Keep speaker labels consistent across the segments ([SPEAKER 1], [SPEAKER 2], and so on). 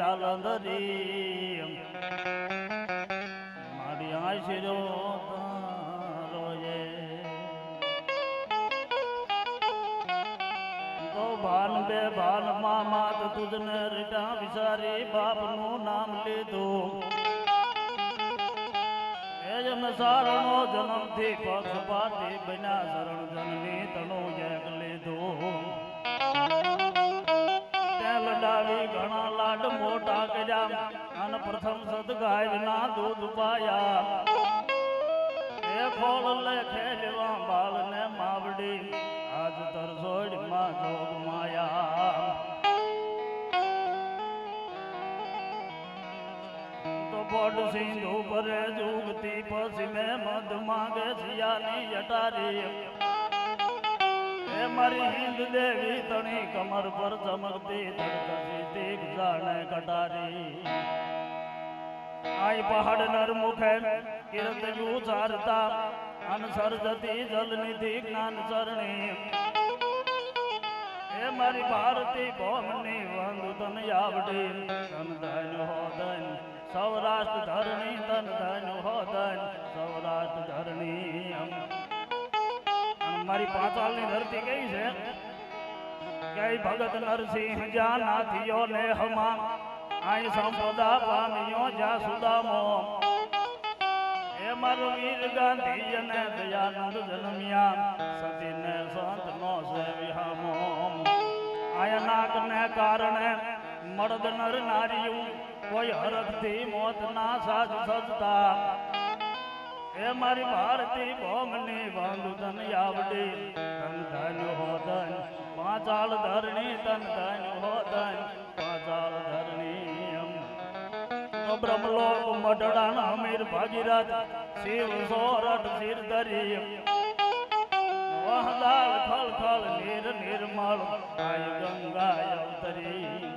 [SPEAKER 1] જાલંધરી મારી આશીરો રોજે તો ભાન બે ભાન માં માત તુજને રીટા વિચારી બાપનું નામ લીધું એજન સારણો જન્મથી પક્ષપાતી બન્યા શરણ જનની તણું એક લીધું લડાવી ઘણા લાડ મોટા કર્યા અને પ્રથમ સદગાય ના દૂધ પાયા એ ખોળ લેખે લેવા બાળ ને માવડી આજ તરસોડ માં જોગ માયા તો બોડ સિંધુ પરે જુગતી પછી મેં મધ માંગે સિયાની જટારી મારી હિન્દ દેવી તણી કમર પર ચમકતી ધડકતી દીક જાણે કટારી આઈ પહાડ નર મુખે કિરત ઉચારતા અનસર જતી જલ નિધિ જ્ઞાન ચરણી એ મારી ભારતી ભોમની વંદુ તન આવડી તન ધન હોદન સૌરાષ્ટ્ર ધરણી તન ધન હોદન સૌરાષ્ટ્ર ધરણી મારી પાંચાલની ધરતી કઈ છે કે ભગત નરસિંહ જ્યાં નાથિયો ને હમા આઈ સંપદા પામ્યો જ્યાં સુદામો એ મારો વીર ગાંધી અને દયાનંદ જન્મ્યા સતી ને સંત નો છે વિહામો આયા નાક ને કારણે મર્દ નર નારીયું કોઈ હરખથી મોત ના સાજ સજતા એ મારી ભારતી ભોમની વાંદુ તન આવડી તન ધન હોદન પાંચાળ ધરણી તન ધન હોદન પાંચાળ ધરણી તો બ્રહ્મલોક મઢડાન અમીર ભાગીરથ શિવ સોરઠ શિર ધરી વહદાલ ખલ ખલ નીર નિર્મળ આય ગંગા અવતરી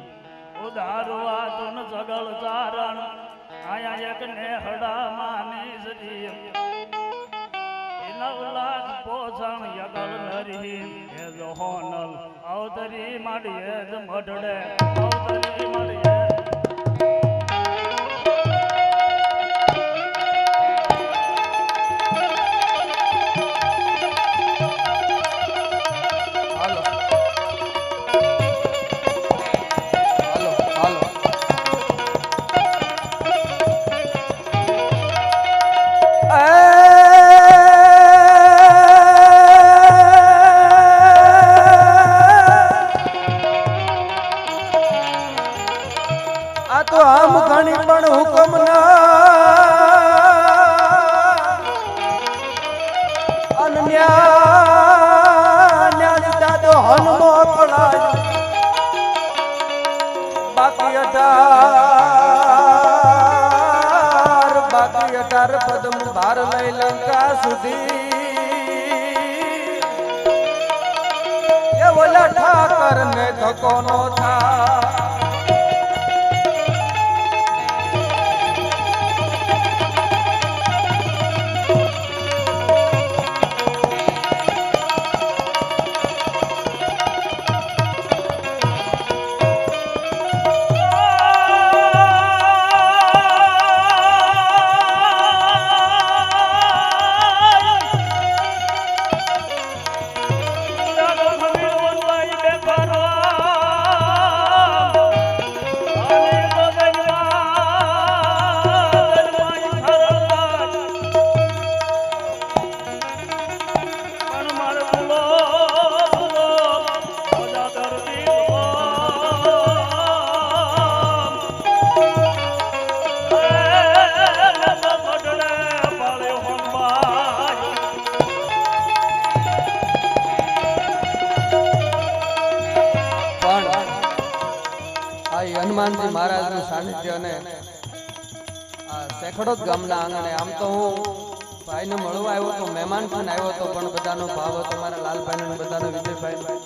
[SPEAKER 1] ઉધારવા તુન સગળ ચારણ આયા એક ને હડા માની સજી નવ લાખ પોષણ યગલ નરી એ જો હોનલ અવતરી માડીએ જ મઢડે અવતરી માડીએ બાકી 18 પદમ ભાર લઈ લંકા સુધી એ ઓલા ઠાકર ને ધકો નો થા હનુમાનજી મહારાજનું સાનિધ્ય અને સેખડોદ ગામના આંગણે આમ તો હું ભાઈને મળવા આવ્યો તો મહેમાન પણ આવ્યો હતો પણ બધાનો ભાવ હતો મારા લાલભાઈ ને બધાનો વિજયભાઈ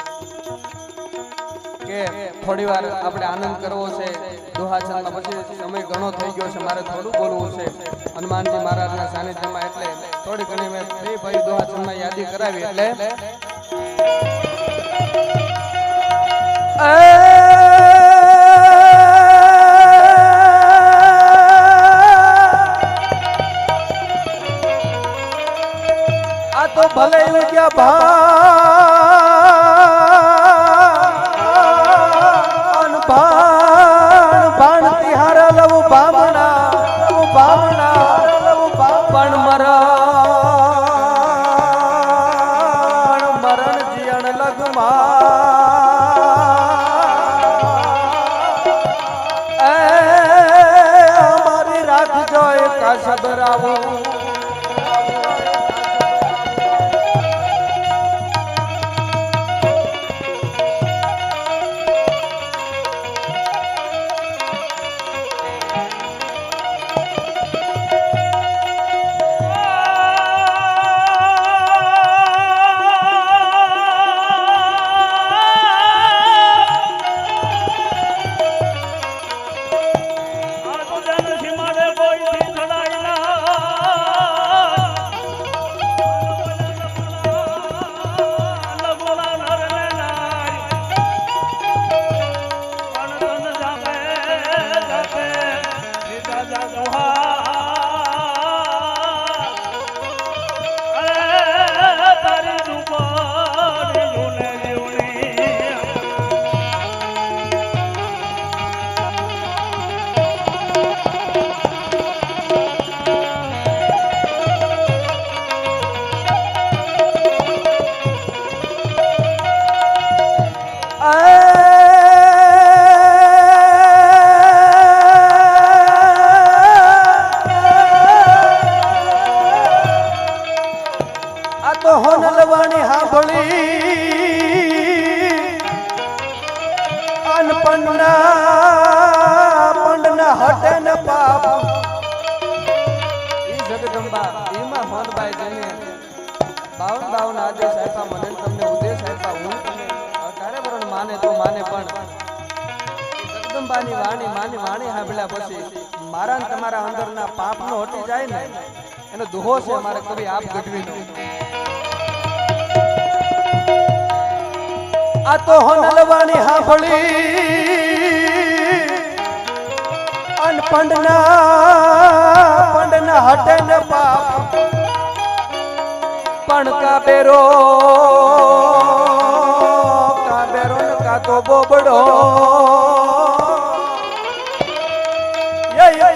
[SPEAKER 1] કે થોડી વાર આપણે આનંદ કરવો છે દુહાચંદમાં પછી સમય ઘણો થઈ ગયો છે મારે થોડું બોલવું છે હનુમાનજી મહારાજના સાનિધ્યમાં એટલે થોડી ઘણી મેં ભાઈ દુહાચંદમાં યાદી કરાવી એટલે
[SPEAKER 2] ભાન ભાન તિહાર લવ ભાવના પણ મરણ જીયણ લગમાં અમારી રાખજો એક સબરાવું હોનલવાણી હાંભળી પંડના હટે ને પાપ ઈ જગદંબા ઈમાં હોનભાઈ જેને 52 આદેશ આપ્યા મને તમને ઉદ્દેશ આપ્યા હું તમે તારે વરણ માને તો માને પણ જગદંબાની વાણી હાંભળ્યા પછી મારા ને તમારા અંદરના પાપનો હટી જાય ને એનો દુહો છે મારે કવિ આપ ગઢવીનો આ તો હોનલવાણી હાંભળી અન પંડના હટે ને પાપ પણ કાબેરો ને કાતો બોબડો યે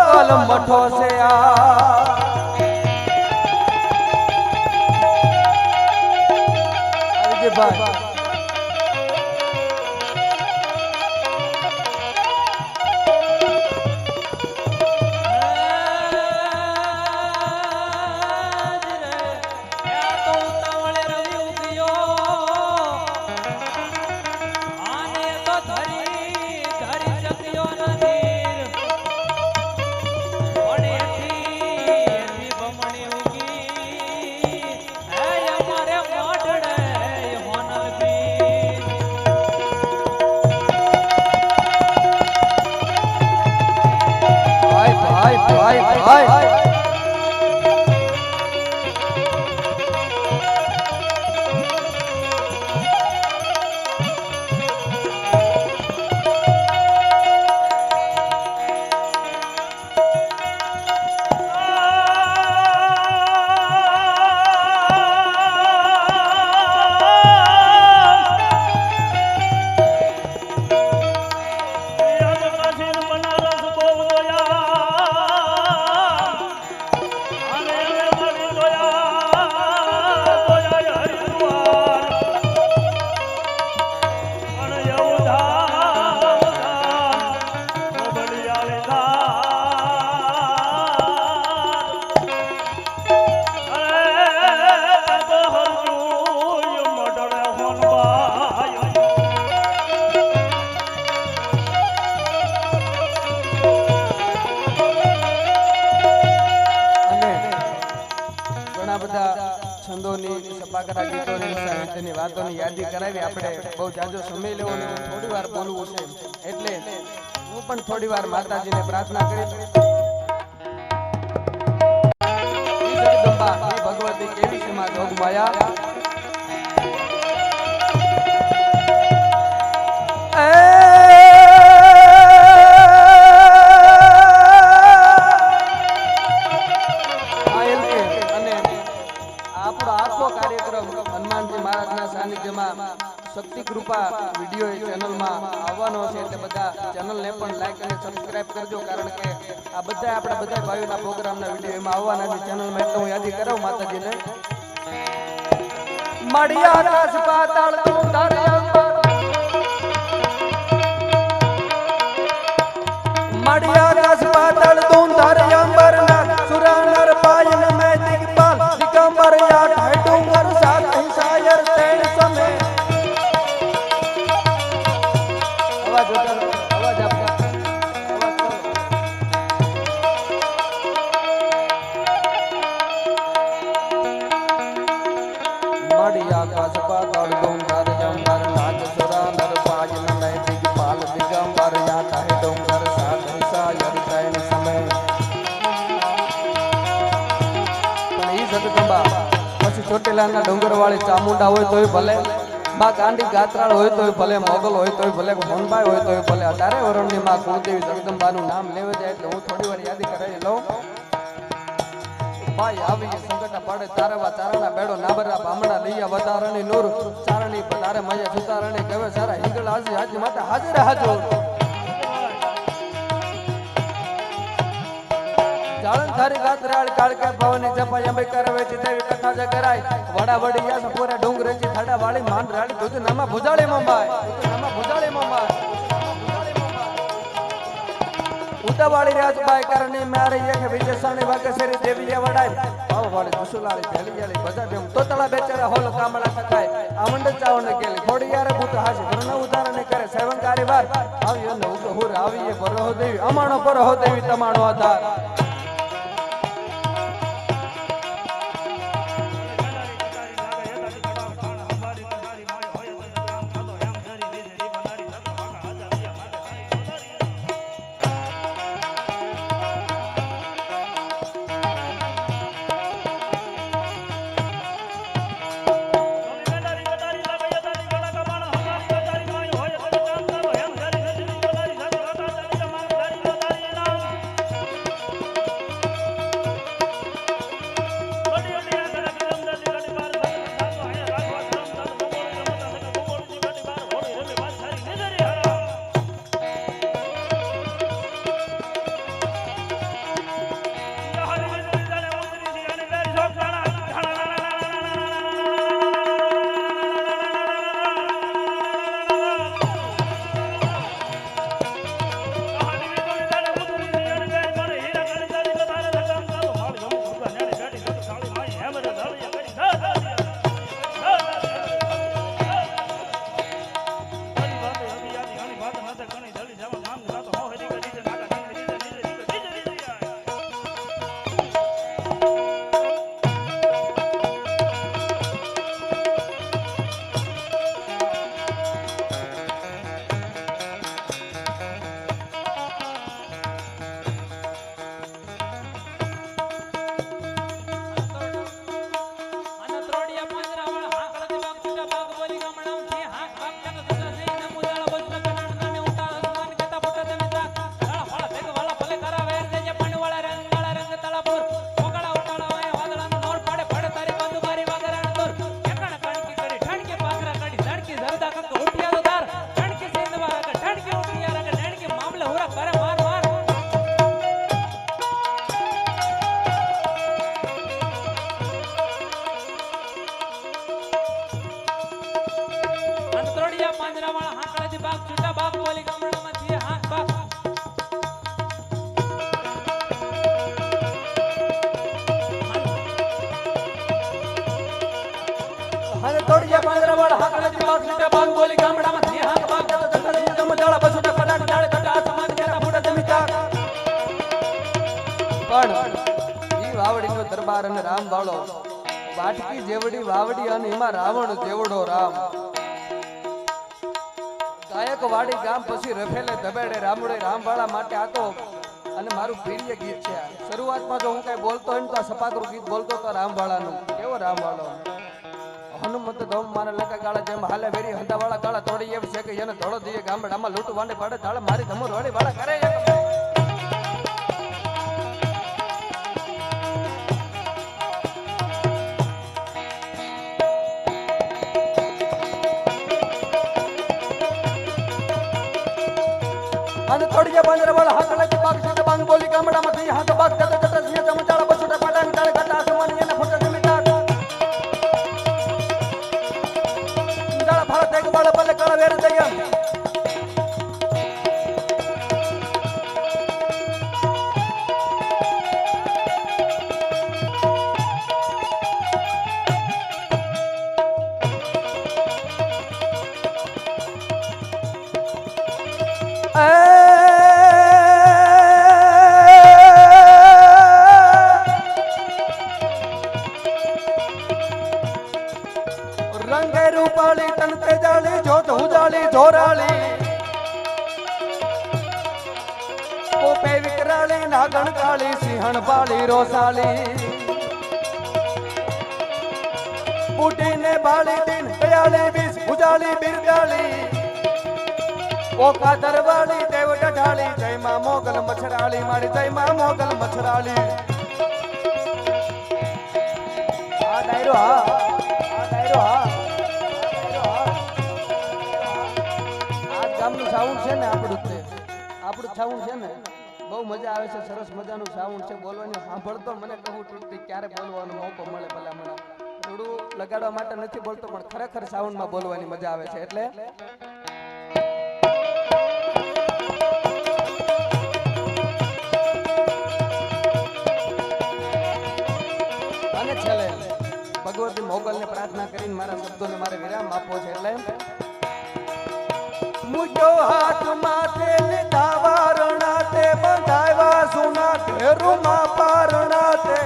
[SPEAKER 2] કલમ મઠો છે આ ભાઈ સપાકરા ગીતોની સાહિત્યની વાતોની યાદી કરાવી આપણે બહુ જાજો સમય લેવો ને થોડી વાર બોલવું છે એટલે હું પણ થોડી વાર માતાજીને પ્રાર્થના કરી જગદંબા એ ભગવતી કેવી છે માં જોગ માયા કાર્યક્રમ પણ લાઈક અને સબસ્ક્રાઇબ કરજો, કારણ કે આ બધા આપણા બધા ભાઈઓના પ્રોગ્રામના વિડીયો એમાં આવવાના છે ચેનલમાં, એટલે હું યાદી કરાવું માતાજીને. મળ્યા આકાશ પાતાળ તું તારે અંબર, મળ્યા આકાશ પાતાળ તું તારે અંબર ના સુરા નર પાયન મે દિગપાલ દિગંબર યા ઢાઈ ડુંગર સાત શાયર તેણ સમે. અવાજ ઉતારો, અવાજ આપો, અવાજ કરો. મળ્યા આકાશ પાતાળ તું તારે અંબર નાગ સુરા નર પાયન મે દિગપાલ દિગંબર યા ઢાઈ ડુંગર સાત શાયર તેણ સમે. જગદંબા પછી ચોટીલાના ડુંગર વાળી ચામુંડા હોય તોય ભલે, માં ગાંડી ગાત્રાળ હોય તોય ભલે, મોગલ હોય તોય ભલે, મોહનભાઈ હોય તોય ભલે, 18 વરણની માં કુળદેવી જગદંબાનું નામ લેવા જાય એટલે હું થોડી વાર યાદી કરાવી લઉં. ભાઈ આવી સંકટા પડે તારવા ચારણા બેડો નાબરા બામણા લૈયા વધારણી નૂર ચારણી પધારે મજા સુતારણી કહેવે સારા હિંગળ હાજી હાજી માતા હાજર હાજો. જાળન થારી ગાત્રાળ કાળકે ભવની જપાય અંબે કરવે દેવી કથા જ કરાય વડા વડી યાસ પૂરે ડુંગરેજી થડા વાળી માન રાળી દૂધ નામા ભુજાળી મમાય, દૂધ નામા ભુજાળી મમાય. ઉતાવાળી રાજબાઈ કરણી મારી એક વિજયસાણી વાગસરી દેવીએ વડાય ભાવ વાળી દુસુલાળી ભેલિયાળી બજા દેમ તોતળા બેચારા હોલ કામળા થકાય આમંડ ચાવણ કેલી ખોડી યાર ભૂત હાસી ઘરનો ઉતારણી કરે સેવનકારી વાર આવ્યો ને ઉગ હુર આવીએ પરહો દેવી અમાણો પરહો દેવી તમાણો આધાર. અને તોડિયા પાંજરાવાળ હાકળેથી બાગ છૂટા બાગ બોલી ગામડામાં થી હાક બાગ જતો જંગલ જમ જાળા બસુટા પડાટ ડાળ કટા સમાજ કેતા ફૂટા જમીતા. પણ ઈ વાવડીનો દરબાર અને રામ વાળો વાટકી જેવડી વાવડી અને એમાં રાવણ જેવડો રામ. ગાયકવાડી ગામ પછી રફેલે ધબેડે રામડે રામવાળા માટે આ તો અને મારું પ્રિય ગીત છે. શરૂઆતમાં જો હું કઈ બોલતો હોય ને તો આ સપાકરું ગીત બોલતો તો રામવાળાનું. કેવો રામવાળો હનુમંત ધોમ મારા લકા ગાળા જેમ હાલે વેરી હંદાવાળા ગાળા તોડી એમ છે કે એને ધોળો દીએ ગામડામાં લૂંટ વાંડે પાડે તાળે મારી ધમર વાળી વાળા કરે અને થોડીએ બંદર વાળા હાથ લઈ બાગ છે બાંગ બોલી ગામડામાંથી હાથ બાગ જતા જતા સિંહ ચમચાળા બસુટા પાડાંગ તાળે કાટા આસમાન એના ફોટા જમીતા જાળા ભારત એક બાળ પલે કળ વેર દયા રંગે રૂપાળી તન તેજાળી જોત ઉજાળી જોરાળી પોપે વિકરાળી નાગણ કાળી સિંહણ બાળી રોસાળી બુટીને બાળી દિન દયાળી વિષ ઉજાળી બિરદાળી ઓકા દરવાળી દેવ ડઢાળી જય માં મોગલ મછરાળી મારી જય માં મોગલ મછરાળી આ ડાયરો આ ડાયરો આ ગામનું સાઉન્ડ છે ને આપણું સાઉન્ડ છે ને બહુ મજા આવે છે સરસ મજાનું સાઉન્ડ છે બોલવાની સાંભળતો મને કહું તૂટતી ક્યારે બોલવાનો મોકો મળે ભલા મને થોડું લગાડવા માટે નથી બોલતો પણ ખરેખર સાઉન્ડમાં બોલવાની મજા આવે છે એટલે અને છેલ્લે ભગવતી મોગલને પ્રાર્થના કરીને મારા શબ્દોને મારે વિરામ આપવો છે એટલે મુજો હાથ માથે લીધા વારણા તે બંધાવ્યા સુના ઘેરુમાં પારણા તે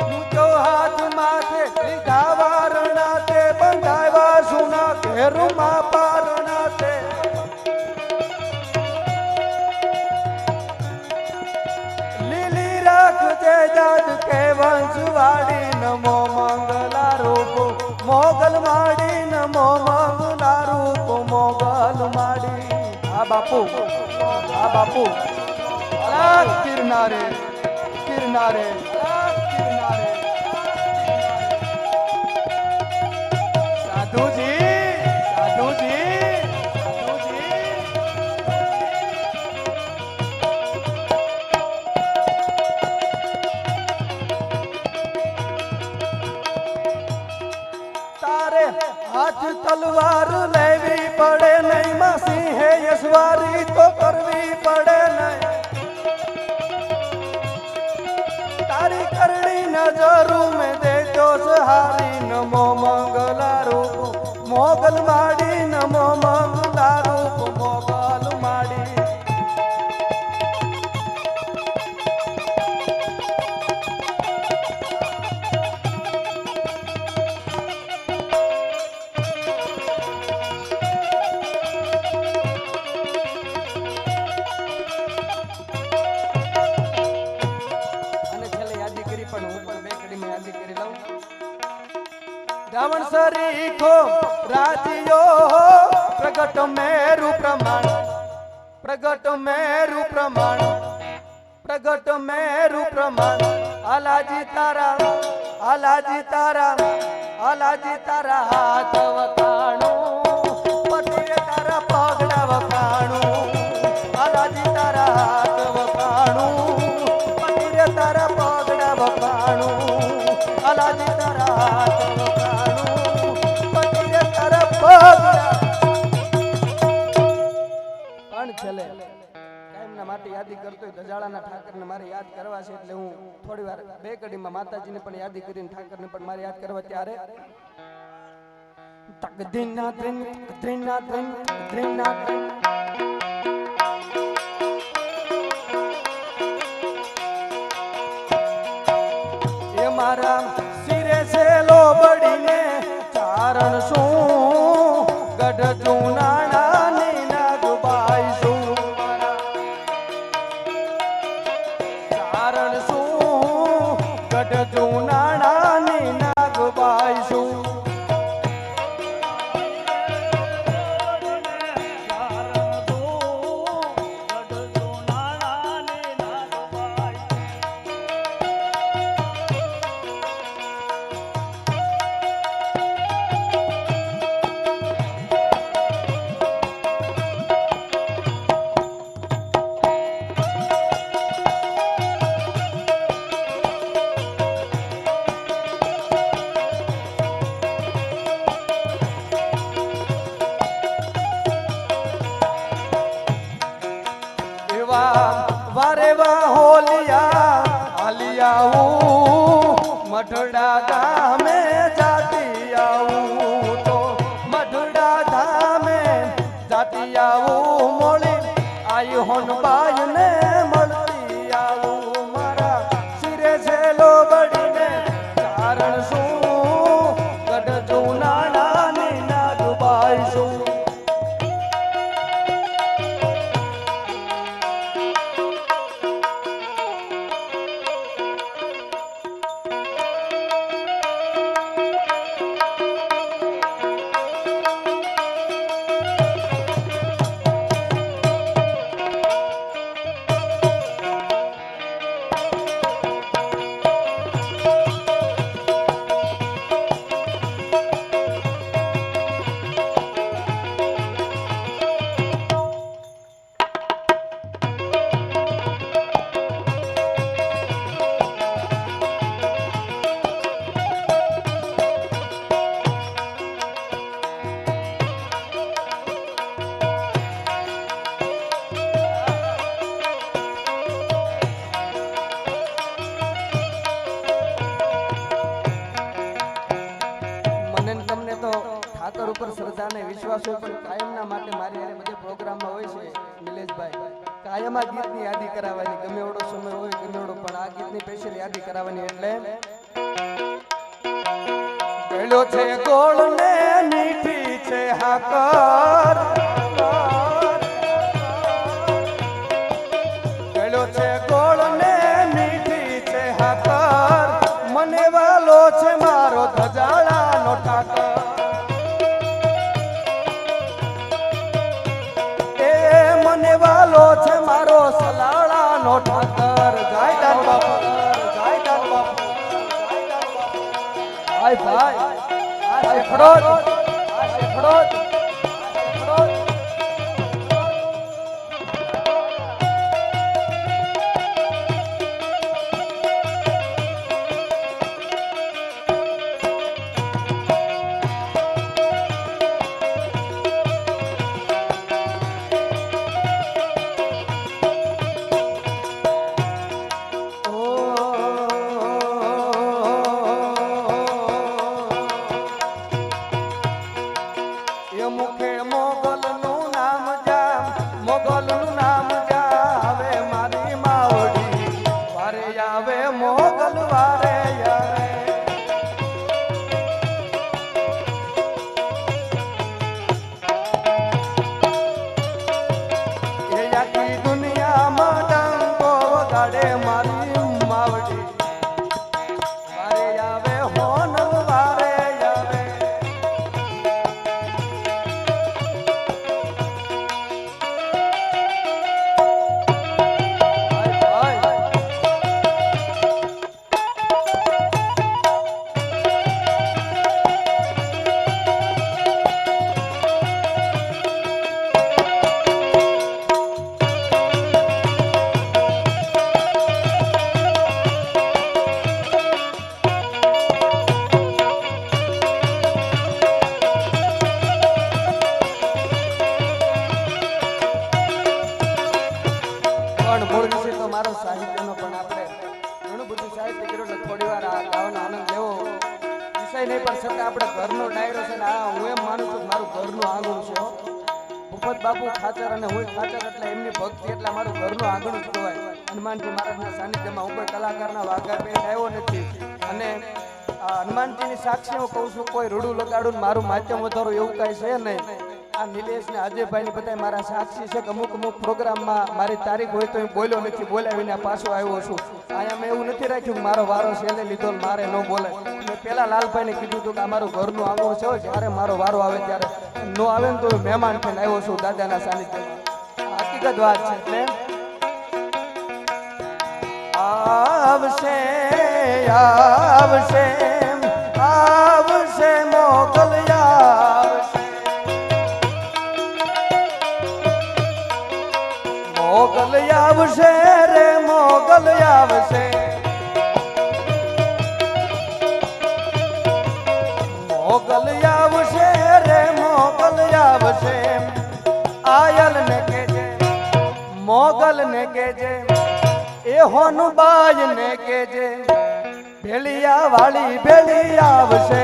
[SPEAKER 2] મુજો હાથ માથે લીધા વારણા તે બંધાવ્યા સુના ઘેરુમાં પારણા તે લીલી રાખજે જાજ કે વંશવાડી નમો મંગલા રૂપ મોગલ માડી નમો મંગલા રૂપ મોગલ માડી આ બાપુ કિરનારે કિરનારે સાધુજી તારે હાથ તલવાર લેવી પડે નહીં માં સિંહે યશવારી તો કરવી પડે નહીં તારી કરણી નજરું મેં દેજો સહારી નમો મંગલા રૂપ મોગલ માડી નમો મંગલા રૂપ મોગલ માડી રાવણ સરીખો રાજીયો પ્રગટ મેરુ પ્રમાણ પ્રગટ મેરુ પ્રમાણ પ્રગટ મેરુ પ્રમાણ આલાજી તારા હાથ વખાણું પતિએ તારા પગડા વખાણું આલાજી તારા હાથ વખાણું પતિએ તારા પગડા વખાણું આલાજી તારા હાથ પણ છેલ્લે કાયમના માટે યાદી કરતો ગજાળાના ઠાકરને મારે યાદ કરવા છે એટલે હું થોડી વાર બે કડીમાં માતાજીને પણ યાદી કરીને ઠાકરને પણ મારે યાદ કરવા ત્યારે તકદીના ત્રિના એ મારા સિરે સેલો બડીને ચારણ શું ગઢ જૂનાણાની નાગબાઈ શું ચારણ શું ગઢ જૂનાણાની નાગબાઈ શું મઢડા ધામે જાતી આવું તો મઢડા ધામે જાતી આવું મોળી આઈ હોનબાઈ ને મળતી આવું મારા શિરે છેલો બળીને કારણ શું ગઢ જૂના નાની ના દુબાઈ શું ઠાકર ઉપર શ્રદ્ધા અને વિશ્વાસ હોય પણ કાયમના માટે મારી હારે બધે પ્રોગ્રામમાં હોય છે નિલેશભાઈ કાયમ આ ગીતની યાદી કરાવવાની ગમે એવડો સમય હોય ગમે એવડો પણ આ ગીતની સ્પેશિયલ યાદી કરાવવાની એટલે ગળો છે ગોળ ને મીઠી છે હાકર ગળો છે ગોળ ને મીઠી છે હાકર મને વાલો છે મારો ધજાળાનો ઠાકર વાલો છે મારો સલાળાનો ઠાકર જય દાન બાપુ જય દાન બાપુ ભાઈ ભાઈ આ શેખડો સાહિત્યનો પણ આપણે ઘણું બધું સાહિત્ય કર્યું એટલે થોડી વાર આ ગાવાનો આનંદ લેવો વિષય નહીં પણ છતાં આપણે ઘરનો ડાયરો છે ને આ હું એમ માનું છું કે મારું ઘરનું આંગણું છે ભૂપત બાપુ ખાચર અને હું ખાચર એટલે એમની ભક્તિ એટલે મારું ઘરનું આંગણું જ કહેવાય હનુમાનજી મહારાજના સાનિધ્યમાં હું કોઈ કલાકારના વાઘા પેટ આવ્યો નથી અને હનુમાનજીની સાક્ષી હું કહું છું કોઈ રૂડું લગાડું મારું માધ્યમ વધારું એવું કાંઈ છે નહીં આ નિલેશ ને અજયભાઈ ની બધા મારા સાક્ષી છે કે અમુક પ્રોગ્રામમાં મારી તારીખ હોય તો હું બોલ્યો નથી બોલાવીને પાછો આવ્યો છું અહીંયા મેં એવું નથી રાખ્યું કે મારો વારો છે એને લીધો મારે ન બોલાય મેં પેલા લાલભાઈ ને કીધું હતું કે અમારું ઘરનું આંગણું છે જ્યારે મારો વારો આવે ત્યારે ન આવે ને તો મહેમાન થઈને આવ્યો છું દાદાના સાનિધ્યમાં હકીકત વાત છે એટલે આવશે આવશે આવશે મોગલ આવશે મોગલ આવશે રે મોગલ આવશે મોગલ આવશે રે મોગલ આવશે આયલ ને કેજે મોગલ ને કેજે એ હોનુબાઈ ને કેજે ભેળિયા વાળી ભેળી આવશે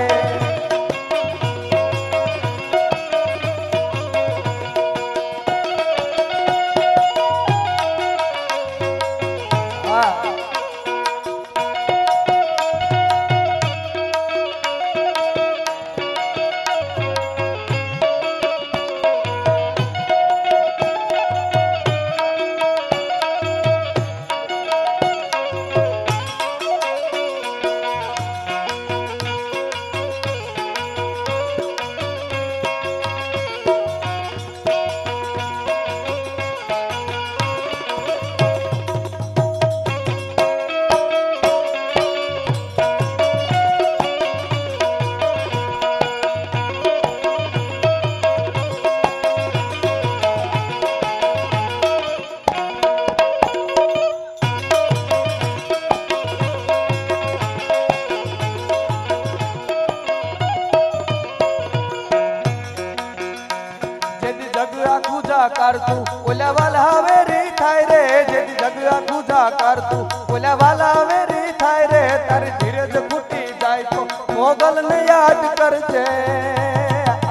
[SPEAKER 2] કરતું ઓલા વાલા વેરી થાય રે જેથી જગ આખું જા કરતું ઓલા વાલા વેરી થાય રે તારી ધીરજ ફૂટી જાય તો મોગલ ને યાદ કરજે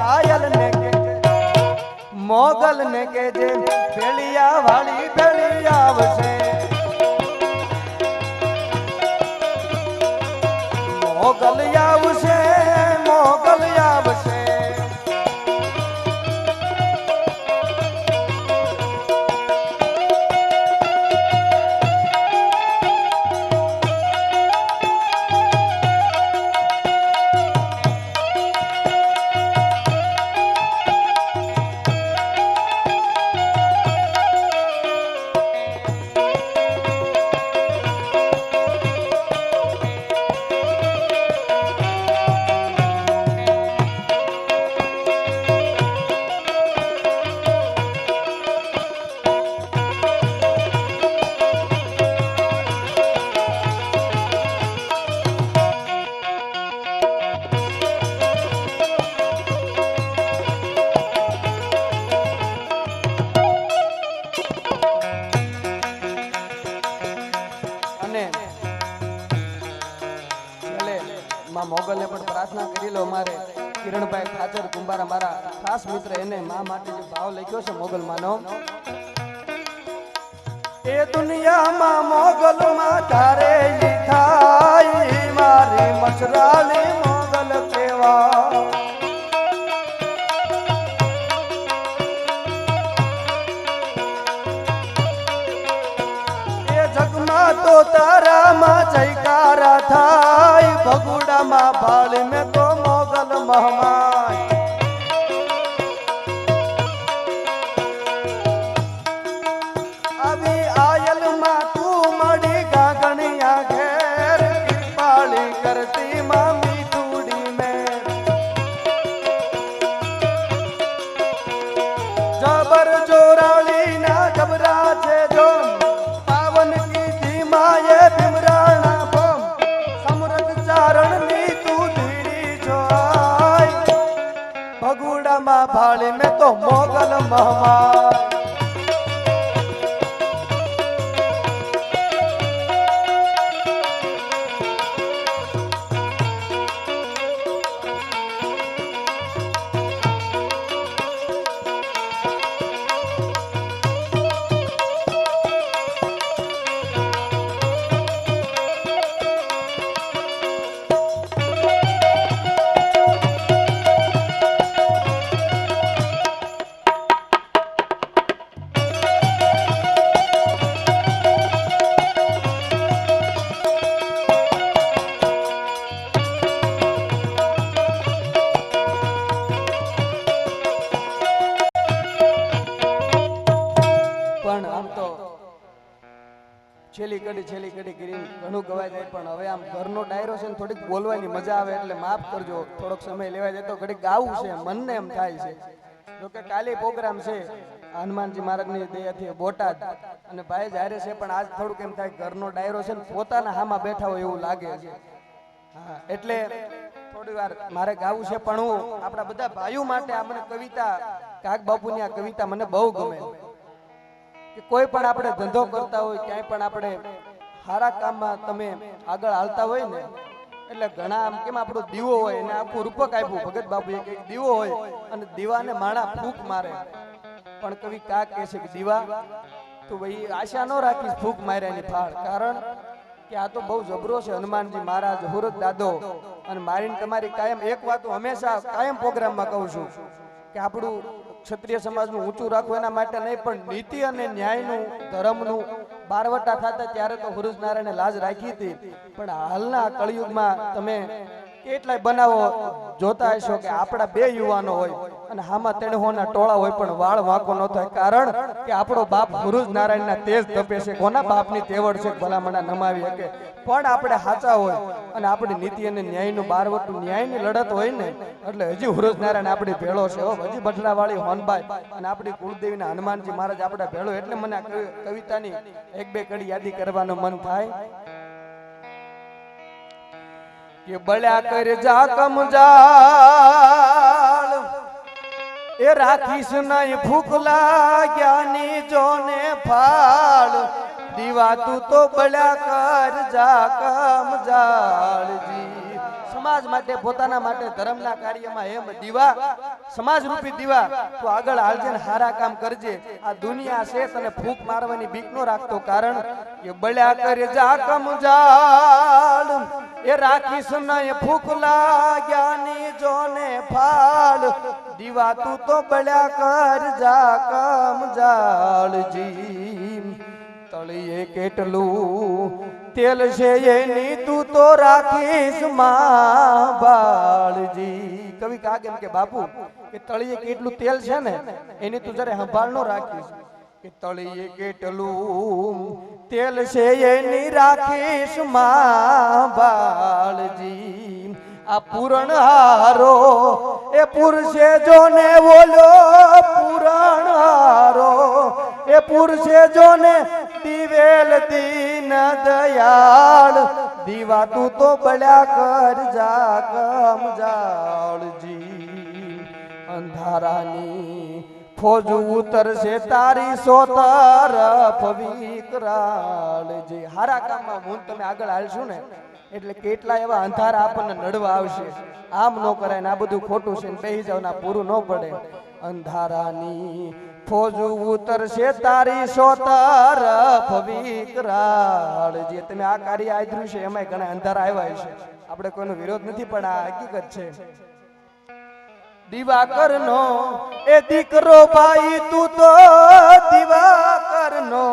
[SPEAKER 2] આયલ ને કે મોગલ ને કે જે ભેળિયા વાળી ભેળી આવશે મોગલ આવશે મોગલ આવશે મોગલને પણ પ્રાર્થના કરી લો મારે કિરણભાઈ ખાચર કુંભારા મારા ખાસ મિત્ર એને માં માટે જે ભાવ લખ્યો છે મોગલ માનો એ દુનિયામાં મોગલ માં તારે થાય મારી મચરાળી મોગલ કેવા એ જગમાં તો તારામાં જયકારા થાય ભગુડામાં ભાળ મેં તો મોગલ મહમાય આવી આયલમાં તું મળી ગાગણિયા ઘેર કૃપાળી કરતી માં મીઠુડી મેં જબર જોરાળી ના જબરા છે જો પાવન કીધી માએ ભીમરાણા બોમ સમૃદ્ધ ચારણ ની તું ધીરી જોય ભગુડામાં ભાળી મેં તો મોગલ મહમાય છેલ્લી કડી કરી ઘણું ગવાય જાય પણ હવે આમ ઘરનો ડાયરો છે ને થોડીક બોલવાની મજા આવે એટલે માફ કરજો થોડોક સમય લેવા જાય તો ઘડીક ગાવું છે મનને એમ થાય છે જોકે કાલે પ્રોગ્રામ છે હનુમાનજી મહારાજની દયાથી બોટાદ અને ભાઈ જારે છે પણ આજ થોડુંક એમ થાય ઘરનો ડાયરો છે ને પોતાના હામાં બેઠા હોય એવું લાગે છે હા એટલે થોડી વાર મારે ગાવું છે પણ હું આપણા બધા ભાઈઓ માટે આપણે કવિતા કાગ બાપુની આ કવિતા મને બહુ ગમે કે કોઈ પણ આપણે ધંધો કરતા હોય ક્યાંય પણ આપણે સારા કામમાં તમે આગળ હાલતા હોય ને એટલે ઘણા આમ કેમ આપણો દીવો હોય એને આખું રૂપક આપ્યું ભગત બાપુએ કે એક દીવો હોય અને દીવાને માણા ફૂંક મારે પણ કવિ કાક કહે છે કે દીવા તું ભાઈ આશા ન રાખીશ ફૂંક માર્યાની ફાળ કારણ કે આ તો બહુ જબરો છે હનુમાનજી મહારાજ હુરત દાદો અને મારીને તમારી કાયમ એક વાત હું હંમેશા કાયમ પ્રોગ્રામમાં કહું છું કે આપણું ક્ષત્રિય સમાજનું ઊંચું રાખવું એના માટે નહીં પણ નીતિ અને ન્યાયનું ધર્મનું બારવટા થતા ત્યારે તો હુરજ નારાયણે લાજ રાખી હતી પણ હાલના કળિયુગમાં તમે કેટલાય બનાવો જોતા હશો કે આપણા બે યુવાનો હોય અને હામાં તેણહોના ટોળા હોય પણ વાળ વાંકો ન થાય કારણ કે આપણો બાપ હુરજ નારાયણના તેજ તપે છે કોના બાપની તેવડ છે ભલામણા નમાવી શકે પણ આપણે સાચા હોય અને આપણી નીતિ અને ન્યાયનું બારવટું ન્યાયની લડત હોય ને એટલે હજી હુરજ નારાયણ આપણી ભેળો છે હજી બઠડાવાળી હોનબાઈ અને આપણી કુળદેવીના હનુમાનજી મહારાજ આપણા ભેળો એટલે મને આ કવિતાની એક બે કડી યાદી કરવાનું મન થાય કે બળ્યા કર જા કમજાળ એ રાખીશ નહીં ભૂખ લાગ્યાની જોને ફાળ દીવા તું તો બળ્યા કર જા કમજાળજી સમાજ માટે પોતાના માટે ધર્મના કાર્યમાં એમ દીવા સમાજ રૂપી દીવા તું આગળ હાલજે ને હારા કામ કરજે આ દુનિયા છે તને ફૂંક મારવાની બીક નો રાખતો કારણ કે બળ્યા કર જા કમજાળ એ રાખીશ નહીં ફૂંક લાગ્યાની જોને ફાળ દીવા તું તો બળ્યા કર જા કમજાળજી તળિયે કેટલું તેલ છે એની તું તો રાખીશ માં બાળજી કવિ કાગ એમ કે બાપુ કે તળિયે કેટલું તેલ છે ને એની તું જયારે સંભાળ નો રાખીશ કે તળિયે કેટલું તેલ છે એની રાખીશ માં બાળજી આ પૂરણ હારો એ પુરુષે જોને બોલો પૂરણ હારો એ પુરુષે જોને દિવેલ દીન દયાળ દીવા તું તો બળ્યા કર જા કમજાળજી અંધારાની ફોજ ઉતરશે તારી સો તરફ વિકરાળજી હારા કામમાં હું તમે આગળ હાલશું ને એટલે કેટલા એવા અંધારા આપણને નડવા આવશે આમ ન કરાય ને આ બધું ખોટું છે ને બેહી જાવ ના પૂરું ન પડે અંધારાની ફોજ ઉતરશે તારી સો તરફ વિકરાળજી તમે આ કાર્ય આદર્યું છે એમાં ઘણા અંધારા આવ્યા છે આપણે કોઈનો વિરોધ નથી પણ આ હકીકત છે દિવાકરનો એ દીકરો ભાઈ તું તો દિવાકરનો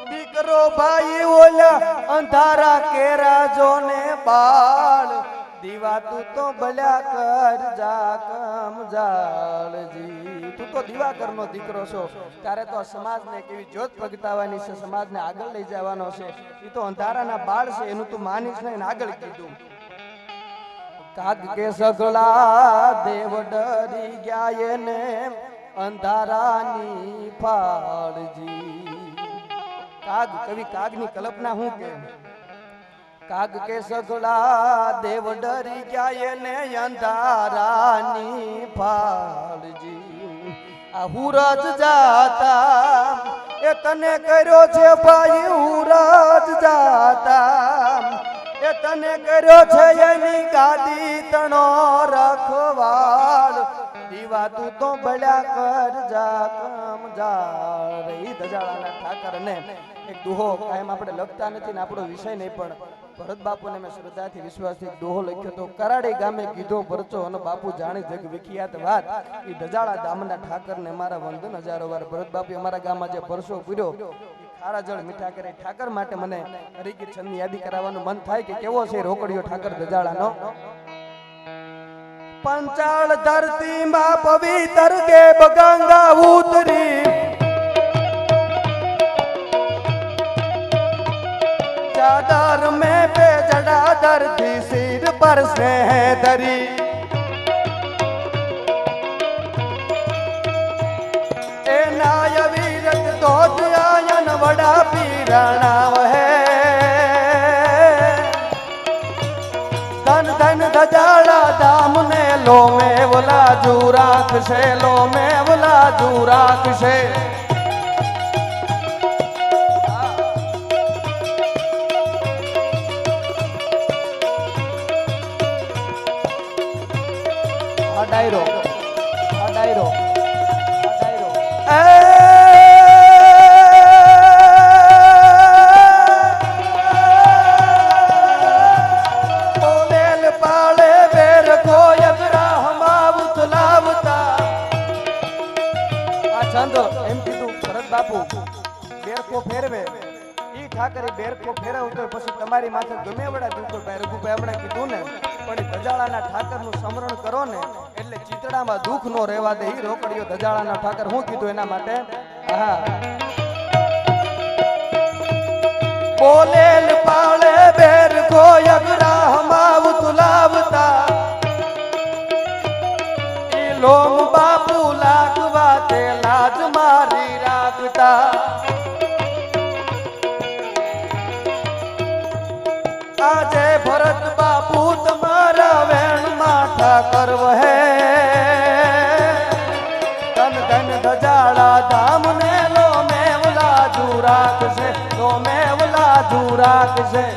[SPEAKER 2] દીકરો ભાઈ ઓલા અંધારા કેરા જોને બાળ દીવા તું તો બળ્યા કર જા કમજાળજી તું તો દિવાકરનો દીકરો છો ત્યારે તો સમાજને કેવી જ્યોત પ્રગટાવવાની છે સમાજને આગળ લઈ જવાનો છે એ તો અંધારાના બાળ છે એનું તું માનીશ નહીં આગળ કીધું કાગ કે સગળા દેવ ડરી ગયા એને અંધારાની ફાળજી કાગ કવિ કાગની કલ્પના હું કે કાગ કે સગળા દેવ ડરી ગયા એને અંધારાની ફાળજી આ હુરજ જાતા એ તને કર્યો છે ભાઈ હુરજ જાતા એ તને કર્યો છે એની ગાદી તણો રખવાળ દીવા તું તો બળ્યા કર જા કમજાળ ઈ દજાળાના ઠાકરને એક દુહો કાયમ આપણે લખતા નથી ને આપણો વિષય નહીં પણ ભરત બાપુને મેં શ્રદ્ધાથી વિશ્વાસથી એક દુહો લખ્યો તો કરાડી ગામે કીધો પરચો અને બાપુ જાણે જગ વિખ્યાત વાત ઈ દજાળા ગામના ઠાકરને મારા વંદન હજારો વાર ભરત બાપુ અમારા ગામમાં જે પરસો પૂર્યો ખારા જળ મીઠા કરે ઠાકર માટે મને હરિકીર્ત છંદની યાદી કરાવવાનું મન થાય કે કેવો છે રોકડિયો ઠાકર દજાળાનો પંચાળ ધરતી માં પવિત્ર કે ગંગા ઉતરી चादर में पे जड़ा धरती सिर पर स्नेह धरी ए नाय वीरत तो आयन वड़ा पीराणा है धन धन दजाड़ा दाम ने लो में वला जूराख से लो में वला जूराख से બાપુ બેરખો ફેરવે ઈ ઠાકરે બેરખો ફેરવતો હોય પછી તમારી માથે ગમે એવડા દુઃખો ભાઈ રઘુભાઈ હમણાં કીધું ને પણ ધજાળાના ઠાકરનું સ્મરણ કરો ને એટલે ચિતડામાં દુઃખ નો રહેવા દે ઈ રોકડીઓ ધજાળાના ઠાકર હું કીધું એના માટે હા બોલેલ પાળે બેરખો અગરા હમાવત લાવતા ઈ લોમ બાપુ લાગવા તે લાજ મારી રાખતા આજે ભરત બાપુ તમારા વેણ માઠા કરવ હે ધન ધન ધજાળા ધામ ને લો મેવલા જુ રાખશે લો મેવલા જુ રાખશે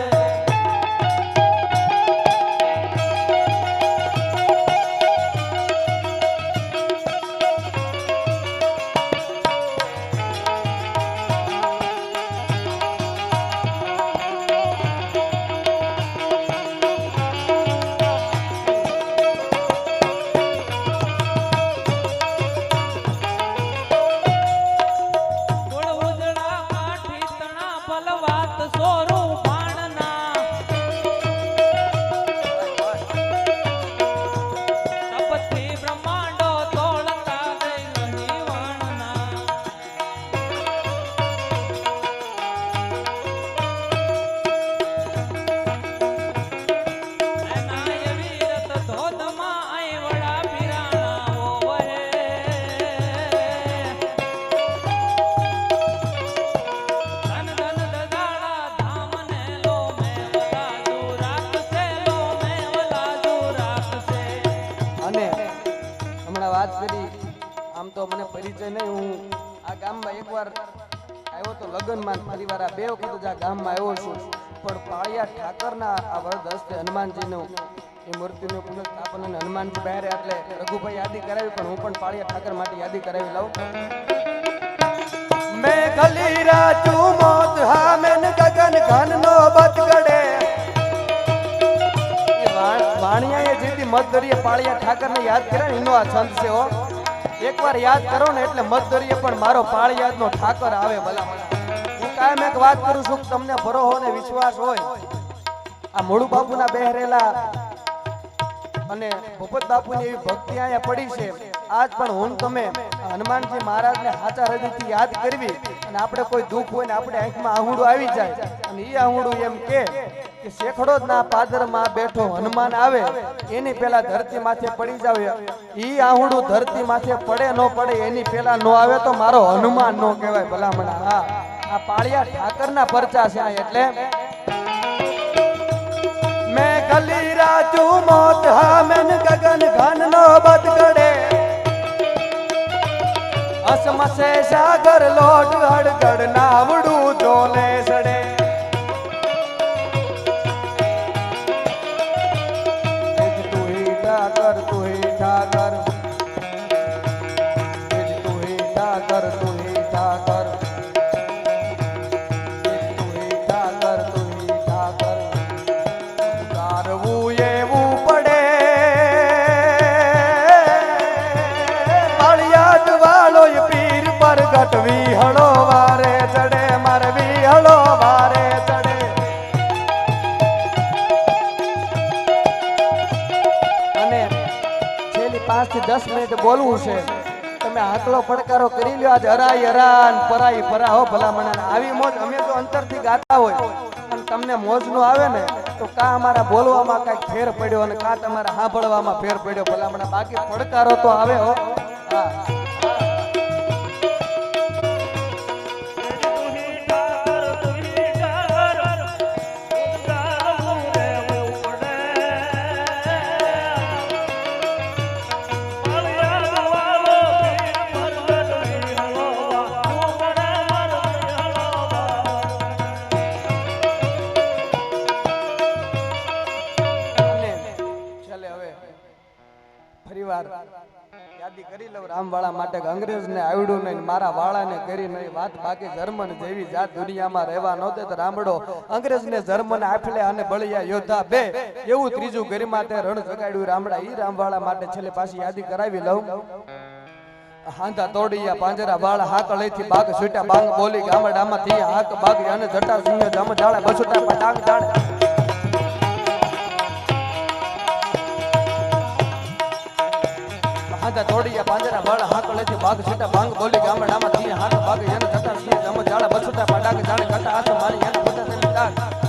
[SPEAKER 2] પરિચય નહીં હું આ ગામમાં એકવાર આવ્યો તો લગ્નમાં ફરીવાર આ બે વખત જ આ ગામમાં આવ્યો છું પણ પાળિયા ઠાકરના આ વરદ હસ્તે હનુમાનજીનું એ મૂર્તિનું પુનઃસ્થાપન અને હનુમાનજી બહાર એટલે રઘુભાઈ યાદી કરાવી પણ હું પણ પાળિયા ઠાકર માટે યાદી કરાવી લઉં મેં ગલી રાજુ મોત હા મેન ગગન ઘનનો બતગડે વાણિયાએ જેથી મતદરીએ પાળિયા ઠાકરને યાદ કર્યા એનો આ છંદ છે હો એકવાર યાદ કરો ને એટલે મતદરીએ પણ મારો પાળિયાદનો ઠાકર આવે ભલા હું કાયમ એક વાત કરું છું તમને ભરોહો ને વિશ્વાસ હોય આ મોડુ બાપુના બેહરેલા અને ભૂપત બાપુની એવી ભક્તિ અહીંયા પડી છે આજ પણ હું તમે હનુમાનજી મહારાજને સાચા હૃદયથી યાદ કરવી અને આપણે કોઈ દુઃખ હોય ને આપણે આંખમાં આહુડું આવી જાય અને એ આહુડું એમ કે શેખડો જ ના પાદરમાં બેઠો હનુમાન આવે એની પેલા ધરતી માથે પડી જાવ ઈ આહુડું ધરતી માથે પડે ન પડે એની પેલા નો આવે તો મારો હનુમાન નો કહેવાય ભલામણા હા આ પાળિયા ઠાકરના પરચા છે એટલે મેં ગલી રાજુ મોત હા મેન ગગન ઘન નો બતગડે અસમસે સાગર લોટ હડગડ નાવડું જોલે સડે તું હી ઠાકર તું હી ઠાકર તું હી ઠાકર તું હી ઠાકર તું હી ઠાકર તું હી ઠાકર તારવું એવું પડે પાળિયાદ વાળો પીર પરગટ વિહળો વારે ચડે મારે વિહળો વારે ચડે અને છેલ્લી 5 થી 10 મિનિટ બોલવું છે તમે આકલો પડકારો કરી લ્યો આજ હરાઈ હરાન પરાઈ પરા હો ભલામણા આવી મોજ અમે તો અંતરથી ગાતા હોય અને તમને મોજ નો આવે ને તો કા અમારા બોલવામાં કઈ ફેર પડ્યો અને કા તમારા સાંભળવામાં ફેર પડ્યો ભલામણા બાકી પડકારો તો આવે હો હા યાદી કરી લઉં રામવાળા માટે અંગ્રેજને આવડ્યું નહીં મારા વાળાને કરી નહીં વાત બાકી જર્મન જેવી જાત દુનિયામાં રહેવા નહોતે તો રામડો અંગ્રેજને જર્મન આફલે અને બળિયા યોદ્ધા બે એવું ત્રીજું ગરિમા તે રણ જગાડ્યું રામડા ઈ રામવાળા માટે છેલ્લે પાછી યાદી કરાવી લઉં હાંધા તોડિયા પાંજરા વાળ હાક લઈથી બાગ છૂટા બાંગ બોલી ગામડામાં થી હાક બાગ અને જટા સિંહ જમ જાળે બસુટા પટાંગ જાણે હાંધા તોડિયા પાંજરા વાળ હાક લઈથી બાગ છૂટા બાંગ બોલી ગામડામાં થી હાક બાગ અને જટા સિંહ જમ જાળે બસુટા પટાંગ જાણે કટા હાથ મારી એને બધા તેની દાગ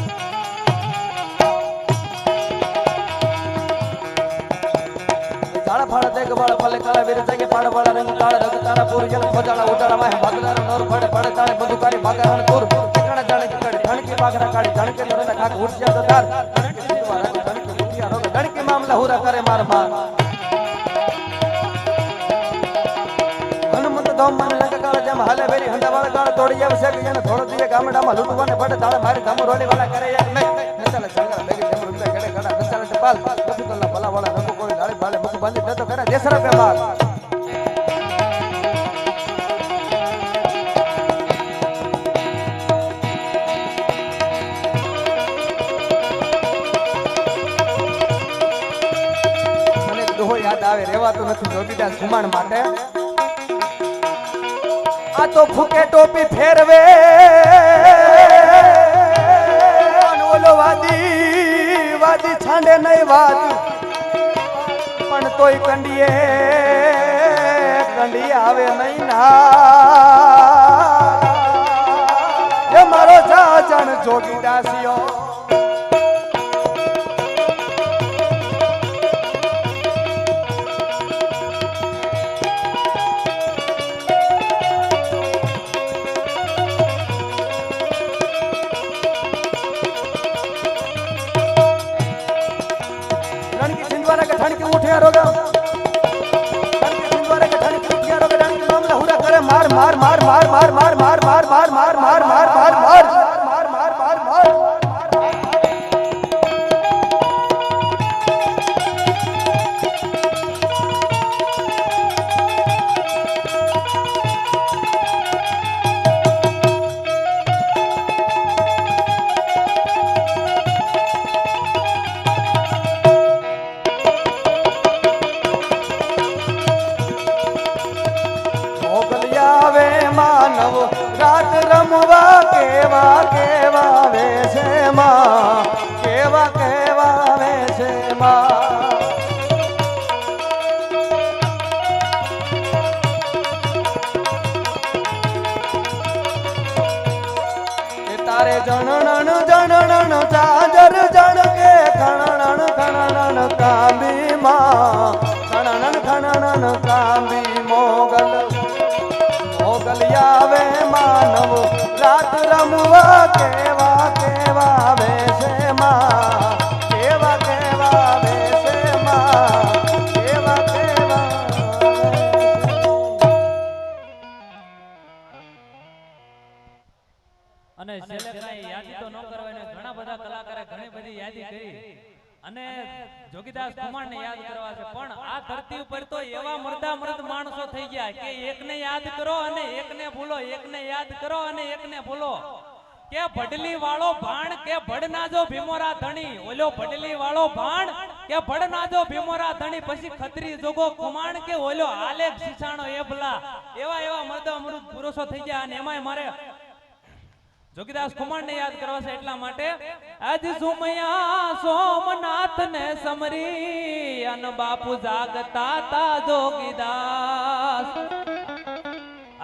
[SPEAKER 2] તાળા ફાળા દેગ વાળા ફલે કાળા વીર જાગે પાડ વાળા રંગ તાળા રગ તારા પૂર જલ ખોજાળા ઉડાળા માહે ભાગદાર નોર પડે પડે તાળે બધું કારી ભાગારણ પૂર ઠેકાણા જાણે કે કડી ધણકી બાગરા કાળી ધણકે દોરના ખાક ઉડ્યા તો ધાર ધણકે સિંધવા રાગ ધણકે મુઠિયા રોગ ધણકે મામલા હુરા કરે માર માર હનુમંત ધોમ મને લંકા કાળા જેમ હાલે વેરી હંડા વાળા ગાળ તોડી આવે છે કે એને થોડો દીએ ગામડામાં લૂંટવાને પડે તાળે મારી ધમો રોલી વાળા કરે એક નહીં નચાલે સંગર બેગી જેમ રૂપિયા ગડે ગડા નચાલે ટપાલ કફીતોલા ભલા વાળા રંગો કોઈ ડાળી બાળે મુખ બાંધી દેતો કરે દેસરા પે માર મને દોહો યાદ આવે રેવાતું નથી જોગીદાસ કુમાર માટે આ તો ફૂકે ટોપી ફેરવે ઓલો વાદી વાદી છાંડે નહીં વાત પણ તોય કંડીએ આવે નહીં ના એ મારો ચાચણ જોગીદાસીઓ ठणकी उठे रोगा ठणकी सिंधवारे के ठणकी उठे रोगा ठणकी मामला हुरा करे मार मार मार मार मार मार मार मार मार मार मार मार मार मार मार मार मार मार માનવ રાત રમવા કેવા કેવા વેશે માં કેવા કેવા વેશે માં તારે જણણ જણણ ચાજર જણ કે ખણણ ખણણ કાંબી માં ખણણ ખણણ કાંબી મોગલ મોગલિયાવે માનવ રાત રમવા કેવા કેવા વેશે માં કેવા કેવા વેશે માં કેવા કેવા
[SPEAKER 3] અને છેલ્લે કાંઈ યાદી તો ન કરવાય ને ઘણા બધા કલાકારે ઘણી બધી યાદી કરી અને જોગીદાસ કુમારને યાદ કરવા છે પણ આ ધરતી ઉપર તો એવા મર્દા મર્દ માણસો થઈ ગયા કે એકને યાદ કરો અને એકને ભૂલો એકને યાદ કરો અને એકને ભૂલો કે ભડલી વાળો ભાણ કે ભડનાજો ભીમોરા ધણી ઓલો ભડલી વાળો ભાણ કે ભડનાજો ભીમોરા ધણી પછી ખત્રી જોગો કુમાણ કે ઓલો આલેખ શીશાણો એબલા એવા એવા મર્દા મર્દ પુરુષો થઈ ગયા અને એમાંય મારે જોગીદાસ કુમાર ને યાદ કરવા છે એટલા માટે આજ સુમયા સોમનાથ ને સમરી અન બાપુ જાગતા તા જોગીદાસ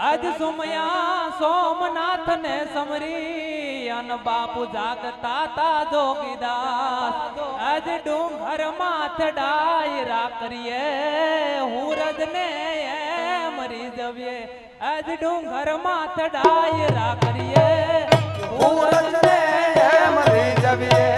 [SPEAKER 3] આજ સુમયા સોમનાથ ને સમરી અન બાપુ જાગતા તા જોગીદાસ આજ ડુંગર માથ ડાયરા કરીએ હુરદ ને મરી જવીએ આજ ડુંગર માથ ડાયરા કરીએ
[SPEAKER 2] હુરદ ને મરી જવીએ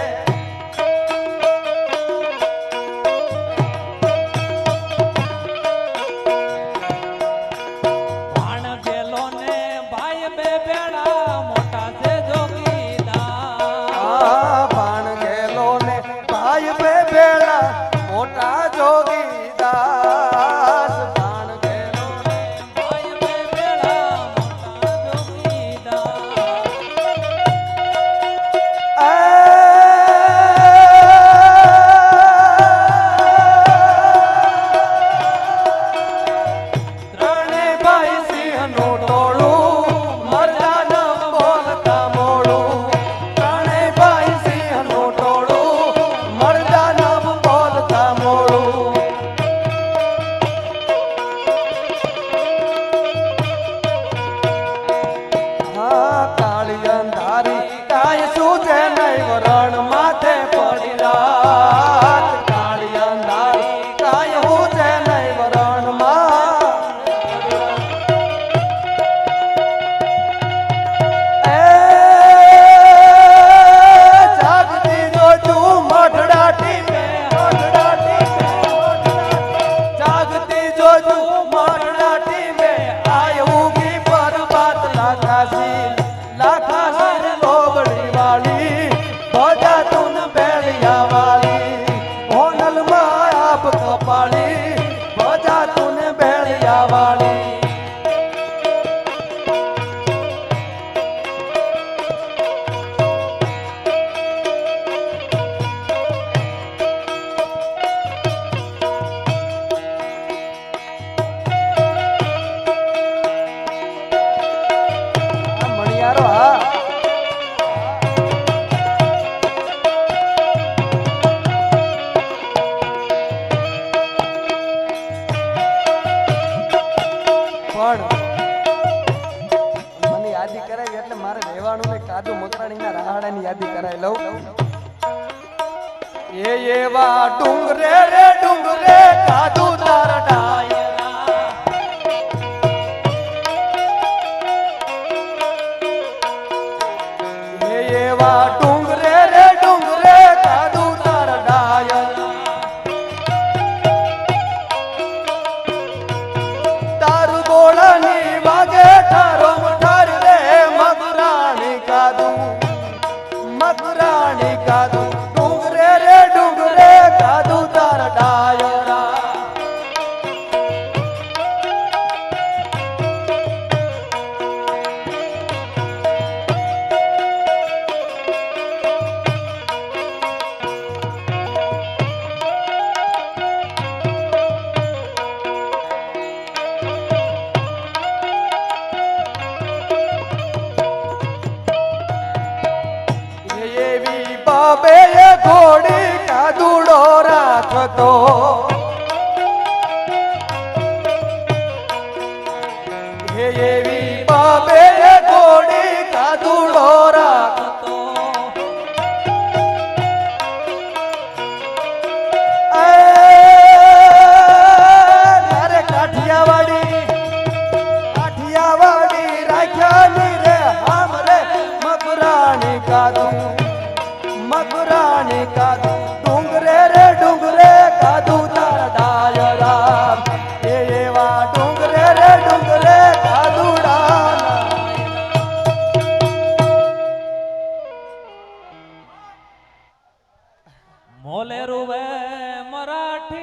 [SPEAKER 3] ભાણ ગેલો ને ભાઈ બે બેડા મોટા છે જોગીદાસ
[SPEAKER 2] ભાણ ગેલો ને ભાઈ બે બેડા મોટા જોગીદાસ ભાણ ગેલો ને
[SPEAKER 3] ભાઈ બે બેડા મોટા જોગીદાસ
[SPEAKER 2] લાખા સિર લોબડી વાળી ભજા તું બેળિયા વાળી હોનલ માં આપ કપાળી ભજા તું બેળિયા વાળી મણિયારો હા પણ મને યાદી કરાવી એટલે મારે રહેવાનું ને કાદુ મકરાણીના રાહાડાની યાદી કરાવી લઉં એ એવા ડુંગરે રે ડુંગરે કાદુ તારા ડાયરા એ એવા ડુંગરે રે ડુંગરે કાદુ તારા ડાયરા તારું ગોળાની વાગે ઠારો ઠાર રે મકરાણી કાદુ ડુંગરે રે ડુંગરે કાદુ તારા ડાયરા એવી બાબે ઘોડી કાદુડો રાખતો એવી બાબે ઘોડી કાદુડો રાખતો અરે કાઠિયાવાડી રાખ્યા ની રે હામ રે મકરાણી કાદુ ડુંગરે રે ડુંગરે કાદુ તારા ડાયરા એ એવા ડુંગરે રે ડુંગરે કાદુ
[SPEAKER 3] મોલે રૂવે મરાઠી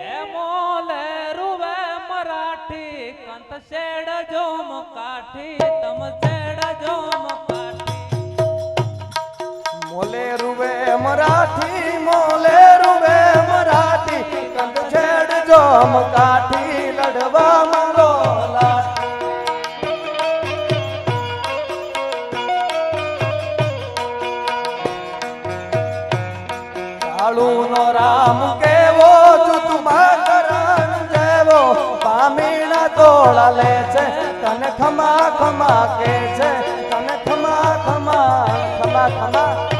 [SPEAKER 3] એ મોલે રૂવે મરાઠી કંત શેડ જોમ કાઠી તમ શેડ જોમ કાઠી
[SPEAKER 2] મોલે રૂવે મરાઠી કંદ છેડ જોમ કાઠી લડવા માંગો કાળુનો રામ કેવો જુતુમાં કરણ જેવો પામીણા તોળા લે છે તને ખમા ખમા કે છે તને ખમા ખમા ખમા ખમા